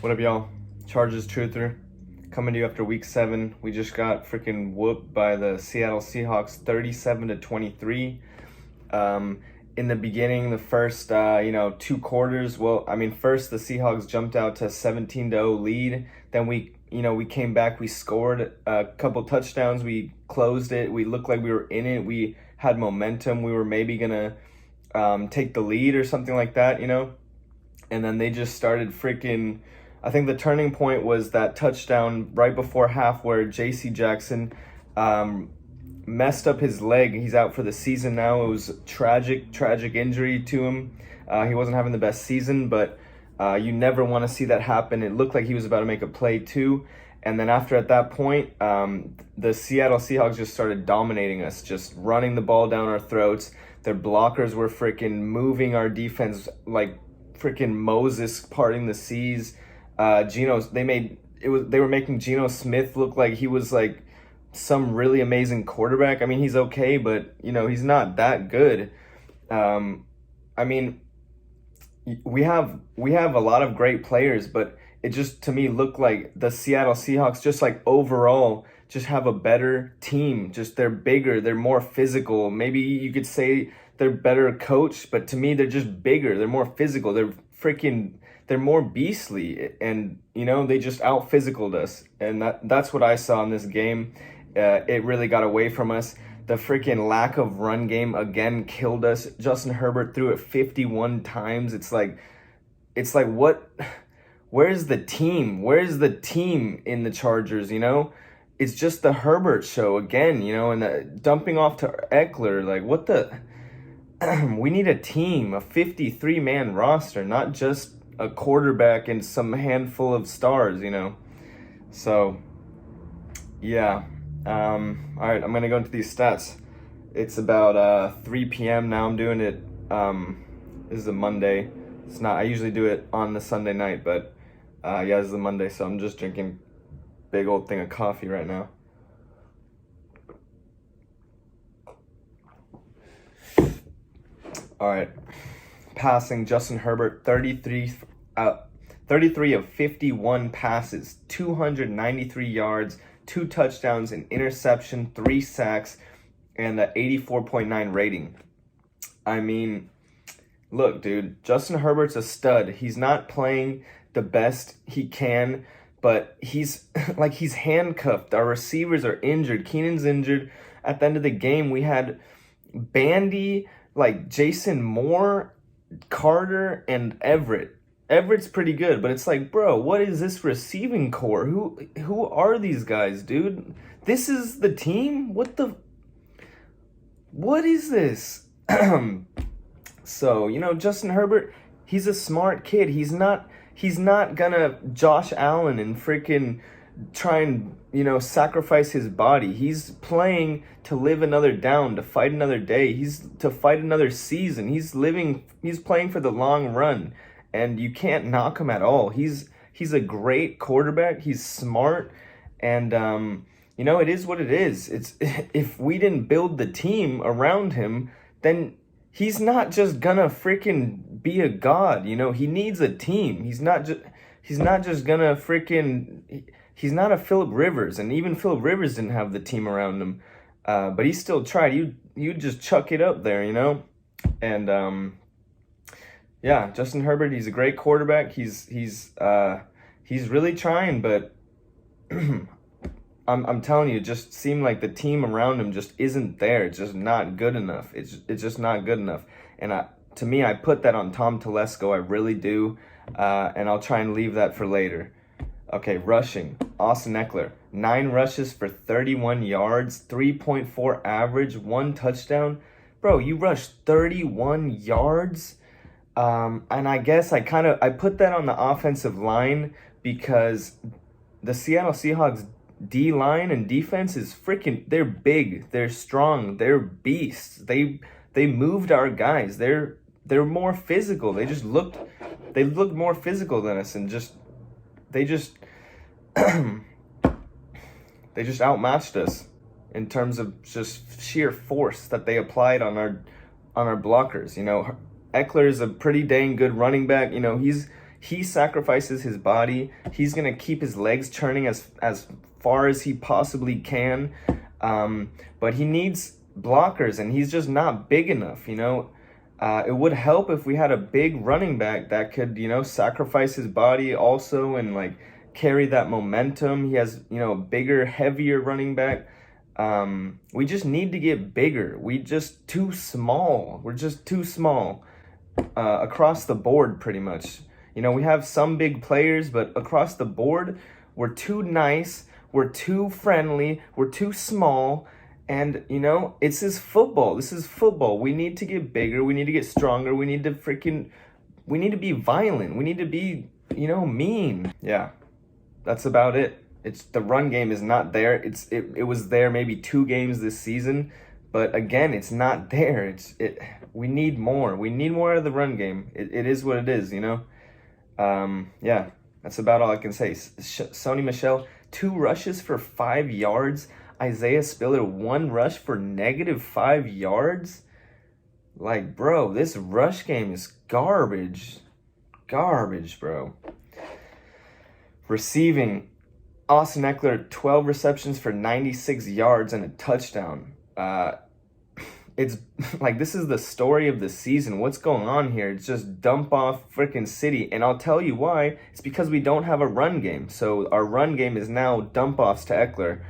What up, y'all? Chargers Truther coming to you after week 7. We just got freaking whooped by the Seattle Seahawks 37-23. In the beginning, the first 2 quarters, first the Seahawks jumped out to 17-0 lead. Then we came back, we scored a couple touchdowns, we closed it, we looked like we were in it, we had momentum, we were maybe gonna take the lead or something like that, and then they just started freaking. I think the turning point was that touchdown right before half where J.C. Jackson messed up his leg. He's out for the season now. It was tragic injury to him. He wasn't having the best season, but you never want to see that happen. It looked like he was about to make a play too. And then at that point, the Seattle Seahawks just started dominating us, just running the ball down our throats. Their blockers were freaking moving our defense like freaking Moses parting the seas. They were making Geno Smith look like he was like some really amazing quarterback. I mean, he's okay, but he's not that good. We have a lot of great players, but it just to me looked like the Seattle Seahawks just like overall just have a better team. Just they're bigger, they're more physical. Maybe you could say they're better coached, but to me they're just bigger, they're more physical, they're more beastly, and they just out physicaled us, and that's what I saw in this game. It really got away from us. The freaking lack of run game again killed us. Justin Herbert threw it 51 times. It's like what? Where's the team? Where's the team in the Chargers? It's just the Herbert show again. And dumping off to Eckler. Like what the? We need a team, a 53-man roster, not just a quarterback and some handful of stars, So, yeah. All right, I'm gonna go into these stats. It's about 3 p.m. now. I'm doing it. This is a Monday. It's not. I usually do it on the Sunday night, but this is a Monday, so I'm just drinking a big old thing of coffee right now. All right. Passing, Justin Herbert, 33 of 51 passes, 293 yards, 2 touchdowns, an interception, 3 sacks, and an 84.9 rating. I mean, look, dude, Justin Herbert's a stud. He's not playing the best he can, but he's handcuffed. Our receivers are injured. Keenan's injured. At the end of the game, we had Bandy, Jason Moore, Carter, and Everett. Everett's pretty good, but it's like, bro, what is this receiving core? Who are these guys, dude? This is the team? What is this? So, Justin Herbert, he's a smart kid. He's not gonna Josh Allen and freaking try and, sacrifice his body. He's playing to live another down, to fight another day. He's to fight another season. He's playing for the long run, and you can't knock him at all. He's a great quarterback. He's smart, and it is what it is. It's if we didn't build the team around him, then he's not just gonna freaking be a god. He needs a team. He's not just gonna freaking. He's not a Phillip Rivers, and even Phillip Rivers didn't have the team around him, but he still tried. You just chuck it up there, and Justin Herbert, he's a great quarterback. He's really trying, but I'm telling you, it just seemed like the team around him just isn't there. It's just not good enough. It's just not good enough, and to me, I put that on Tom Telesco. I really do, and I'll try and leave that for later. Okay, rushing. Austin Eckler, 9 rushes for 31 yards, 3.4 average, 1 touchdown. Bro, you rushed 31 yards? And I guess I put that on the offensive line because the Seattle Seahawks D-line and defense is they're big, they're strong, they're beasts. They moved our guys. They're more physical. They looked more physical than us, and they just outmatched us in terms of just sheer force that they applied on our blockers. Eckler is a pretty dang good running back. he sacrifices his body. He's going to keep his legs turning as far as he possibly can. But he needs blockers, and he's just not big enough, you know. It would help if we had a big running back that could, you know, sacrifice his body also and like carry that momentum. He has, you know, a bigger, heavier running back. We just need to get bigger. We're just too small across the board, pretty much. You know, we have some big players, but across the board, we're too nice, we're too friendly, we're too small. And, you know, it's this football. This is football. We need to get bigger. We need to get stronger. We need to be violent. We need to be, you know, mean. Yeah, that's about it. It's the run game is not there. It was there maybe 2 games this season, but again, it's not there. We need more. We need more out of the run game. It is what it is, you know. Yeah, that's about all I can say. Sony Michel, 2 rushes for 5 yards. Isaiah Spiller, 1 rush for -5 yards. Like, bro, this rush game is garbage. Garbage, bro. Receiving, Austin Eckler, 12 receptions for 96 yards and a touchdown. It's like, this is the story of the season. What's going on here? It's just dump off freaking City. And I'll tell you why. It's because we don't have a run game. So our run game is now dump offs to Eckler.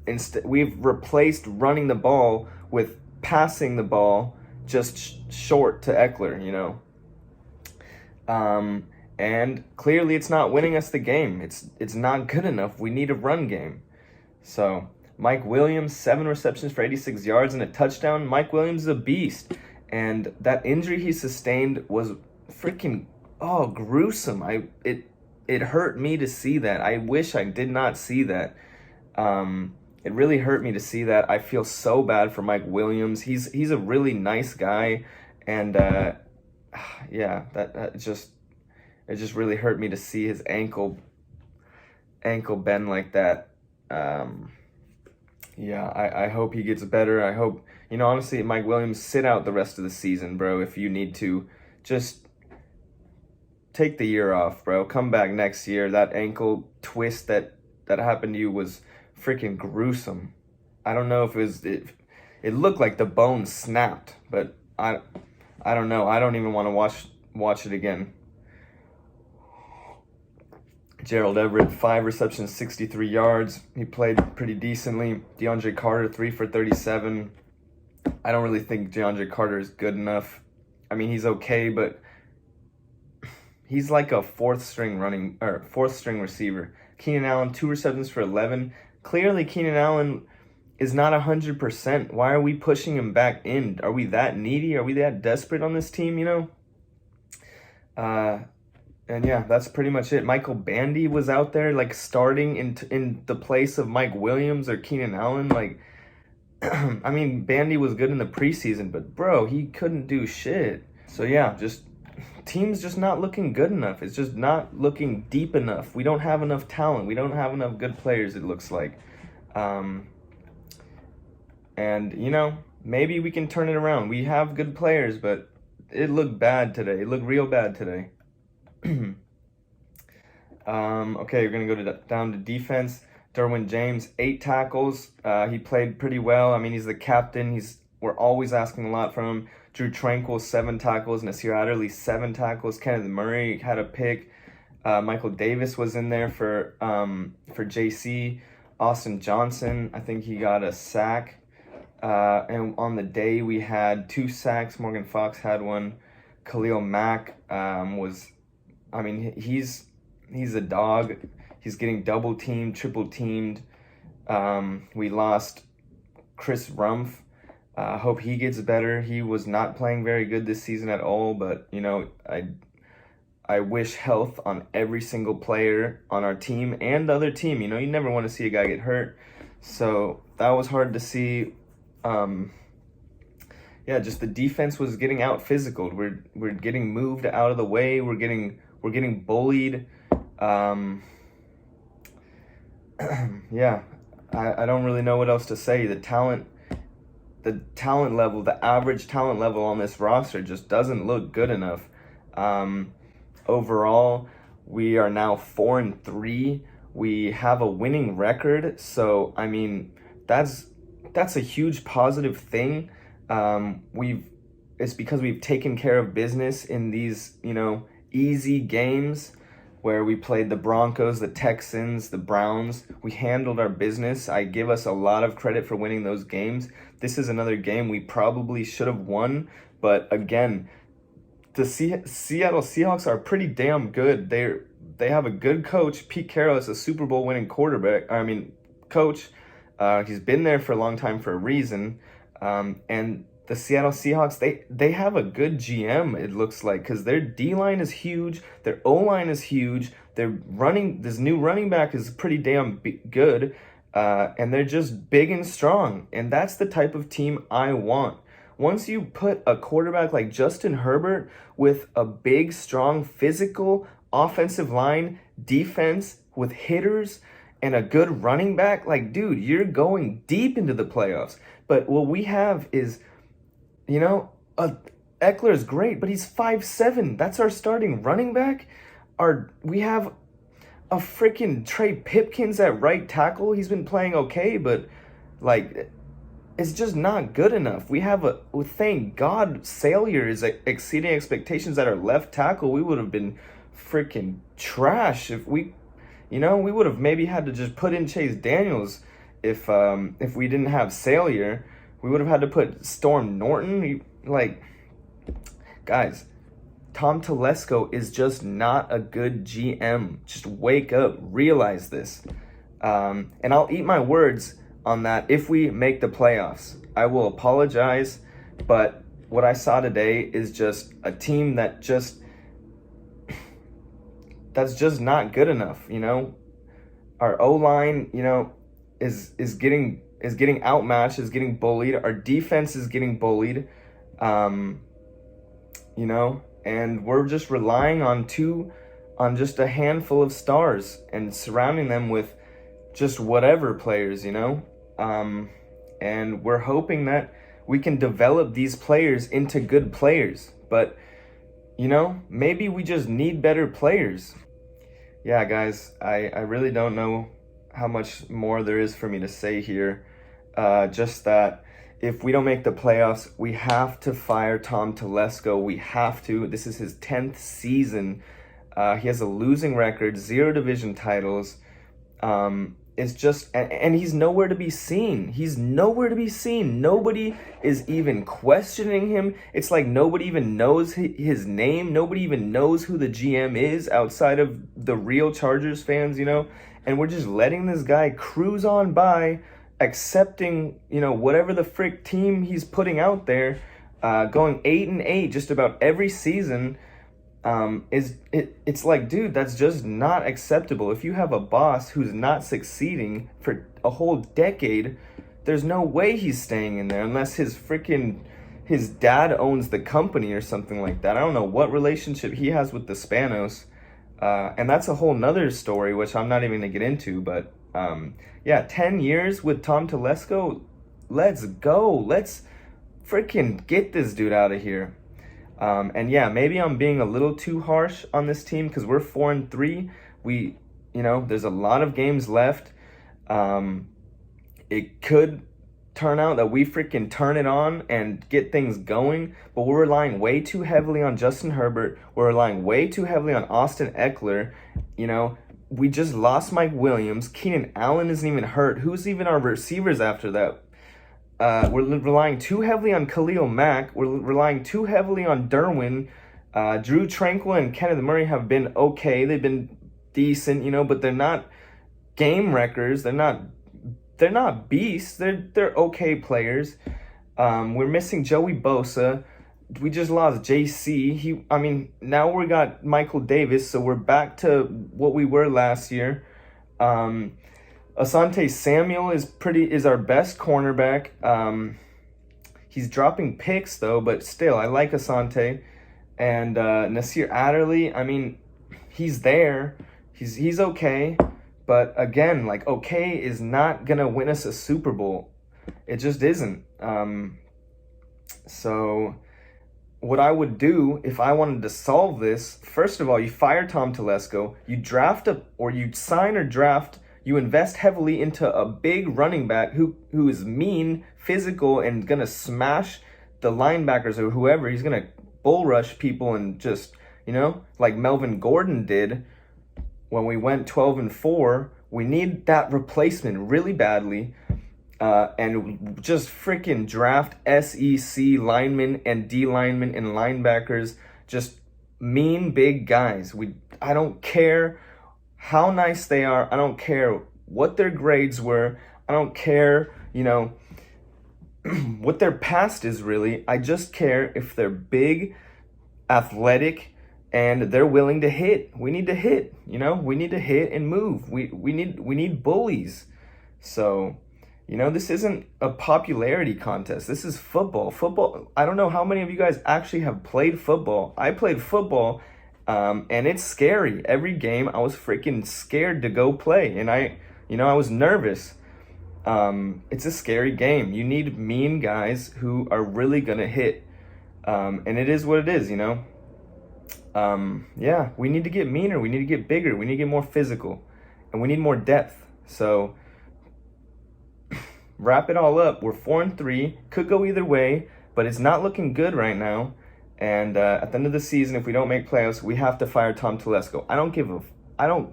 Instead, we've replaced running the ball with passing the ball just short to Eckler, you know. And clearly it's not winning us the game. It's not good enough. We need a run game. So Mike Williams, 7 receptions for 86 yards and a touchdown. Mike Williams is a beast. And that injury he sustained was freaking, gruesome. It hurt me to see that. I wish I did not see that. It really hurt me to see that. I feel so bad for Mike Williams. He's a really nice guy. And yeah, it just really hurt me to see his ankle bend like that. Yeah, I hope he gets better. I hope, you know, honestly, Mike Williams, sit out the rest of the season, bro. If you need to, just take the year off, bro. Come back next year. That ankle twist that happened to you was freaking gruesome. I don't know if it looked like the bone snapped, but I don't know. I don't even want to watch it again. Gerald Everett, 5 receptions, 63 yards. He played pretty decently. DeAndre Carter, 3 for 37. I don't really think DeAndre Carter is good enough. I mean, he's okay, but he's like a 4th string receiver. Keenan Allen, 2 receptions for 11. Clearly, Keenan Allen is not 100%. Why are we pushing him back in? Are we that needy? Are we that desperate on this team, you know? And yeah, that's pretty much it. Michael Bandy was out there, like, starting in the place of Mike Williams or Keenan Allen. Like, I mean, Bandy was good in the preseason, but, bro, he couldn't do shit. So, yeah, team's just not looking good enough. It's just not looking deep enough. We don't have enough talent. We don't have enough good players, it looks like. And, you know, maybe we can turn it around. We have good players, but it looked bad today. It looked real bad today. Okay, we're going to go down to defense. Derwin James, 8 tackles. He played pretty well. I mean, he's the captain. We're always asking a lot from him. Drew Tranquil, 7 tackles. Nasir Adderley, 7 tackles. Kenneth Murray had a pick. Michael Davis was in there for JC. Austin Johnson, I think he got a sack. And on the day, we had 2 sacks. Morgan Fox had 1. Khalil Mack he's a dog. He's getting double teamed, triple teamed. We lost Chris Rumpf. I hope he gets better. He was not playing very good this season at all, but, you know, I wish health on every single player on our team and the other team. You know, you never want to see a guy get hurt. So that was hard to see. Yeah, just the defense was getting out physical. We're getting moved out of the way. We're getting bullied. Yeah, I don't really know what else to say. The talent level, the average talent level on this roster just doesn't look good enough. overall. We are now 4-3. We have a winning record, so I mean that's a huge positive thing. It's because we've taken care of business in these, easy games where we played the Broncos, the Texans, the Browns. We handled our business. I give us a lot of credit for winning those games. This is another game we probably should have won, but again, the Seattle Seahawks are pretty damn good. They have a good coach. Pete Carroll is a Super Bowl winning coach. He's been there for a long time for a reason. And the Seattle Seahawks, they have a good GM, it looks like, because their D-line is huge, their O-line is huge, this new running back is pretty damn good, and they're just big and strong, and that's the type of team I want. Once you put a quarterback like Justin Herbert with a big, strong, physical offensive line, defense with hitters, and a good running back, like, dude, you're going deep into the playoffs. But what we have is, Eckler is great, but he's 5'7". That's our starting running back. We have a freaking Trey Pipkins at right tackle. He's been playing okay, but like, it's just not good enough. Thank God Salyer is exceeding expectations at our left tackle. We would have been freaking trash if we would have maybe had to just put in Chase Daniels if we didn't have Salyer. We would have had to put Storm Norton. Guys, Tom Telesco is just not a good GM. Just wake up, realize this. And I'll eat my words on that if we make the playoffs. I will apologize, but what I saw today is just a team that's just not good enough, Our O-line, is getting outmatched, is getting bullied. Our defense is getting bullied, and we're just relying on just a handful of stars and surrounding them with just whatever players, and we're hoping that we can develop these players into good players, but maybe we just need better players. Yeah, guys, I really don't know how much more there is for me to say here. Just that if we don't make the playoffs, we have to fire Tom Telesco. We have to. This is his 10th season. He has a losing record, 0 division titles. It's just, and he's nowhere to be seen. He's nowhere to be seen. Nobody is even questioning him. It's like nobody even knows his name. Nobody even knows who the GM is outside of the real Chargers fans, And we're just letting this guy cruise on by, accepting, whatever the frick team he's putting out there, going 8-8 just about every season. It's like, dude, that's just not acceptable. If you have a boss who's not succeeding for a whole decade, there's no way he's staying in there unless his dad owns the company or something like that. I don't know what relationship he has with the Spanos. And that's a whole nother story, which I'm not even gonna get into, but 10 years with Tom Telesco, let's go. Let's freaking get this dude out of here. And maybe I'm being a little too harsh on this team because we're 4-3. There's a lot of games left. It could turn out that we freaking turn it on and get things going, but we're relying way too heavily on Justin Herbert. We're relying way too heavily on Austin Eckler. We just lost Mike Williams. Keenan Allen isn't even hurt. Who's even our receivers after that? We're relying too heavily on Khalil Mack. We're relying too heavily on Derwin. Drew Tranquil and Kenneth Murray have been okay. They've been decent, but they're not game wreckers. They're not beasts. They're okay players. We're missing Joey Bosa. We just lost JC. Now we got Michael Davis, so we're back to what we were last year. Asante Samuel is our best cornerback. He's dropping picks though, but still, I like Asante. And Nasir Adderley, he's there. He's okay, but again, okay is not gonna win us a Super Bowl. It just isn't. So what I would do if I wanted to solve this, first of all, you fire Tom Telesco, you sign or draft, you invest heavily into a big running back who is mean, physical, and gonna smash the linebackers or whoever. He's gonna bull rush people and just, like Melvin Gordon did when we went 12-4. We need that replacement really badly. And just freaking draft SEC linemen and D linemen and linebackers, just mean big guys. I don't care how nice they are. I don't care what their grades were. I don't care, what their past is really. I just care if they're big, athletic, and they're willing to hit. We need to hit, we need to hit and move. We need bullies. So, this isn't a popularity contest. This is football. Football, I don't know how many of you guys actually have played football. I played football, and it's scary. Every game, I was freaking scared to go play, and I was nervous. It's a scary game. You need mean guys who are really going to hit, and it is what it is, Yeah, we need to get meaner. We need to get bigger. We need to get more physical, and we need more depth. So, wrap it all up. We're 4-3. Could go either way, but it's not looking good right now. And at the end of the season, if we don't make playoffs, we have to fire Tom Telesco. I don't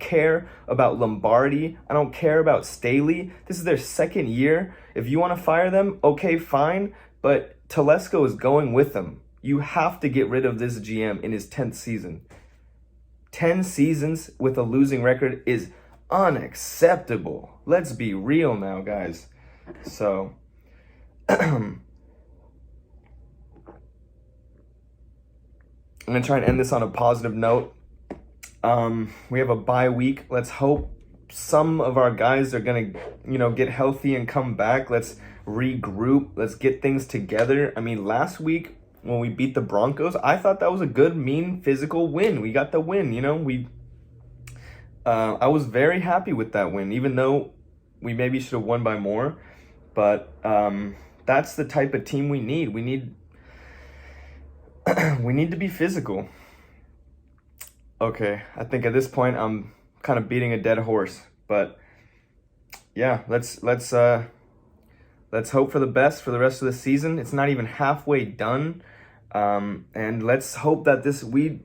care about Lombardi. I don't care about Staley. This is their second year. If you want to fire them, okay, fine. But Telesco is going with them. You have to get rid of this GM in his 10th season. 10 seasons with a losing record is unacceptable. Let's be real now, guys. So, I'm going to try and end this on a positive note. We have a bye week. Let's hope some of our guys are going to, get healthy and come back. Let's regroup. Let's get things together. I mean, last week when we beat the Broncos, I thought that was a good, mean, physical win. We got the win, I was very happy with that win, even though we maybe should have won by more. But that's the type of team we need. We need to be physical. Okay, I think at this point I'm kind of beating a dead horse. But yeah, let's hope for the best for the rest of the season. It's not even halfway done, and let's hope that we've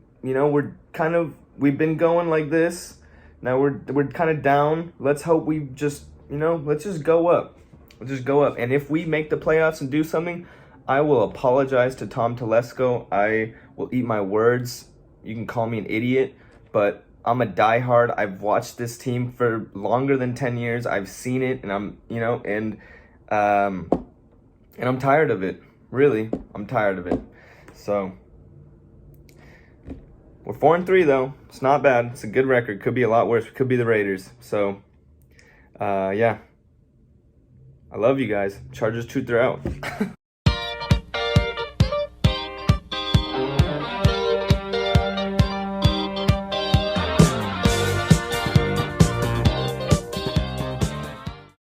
been going like this. Now we're kind of down. Let's hope we just let's just go up. Let's just go up. And if we make the playoffs and do something, I will apologize to Tom Telesco. I will eat my words. You can call me an idiot, but I'm a diehard. I've watched this team for longer than 10 years. I've seen it, and I'm tired of it. Really, I'm tired of it. So, we're 4-3 though. It's not bad. It's a good record. Could be a lot worse. Could be the Raiders. So, yeah. I love you guys. Chargers Truth, they're out.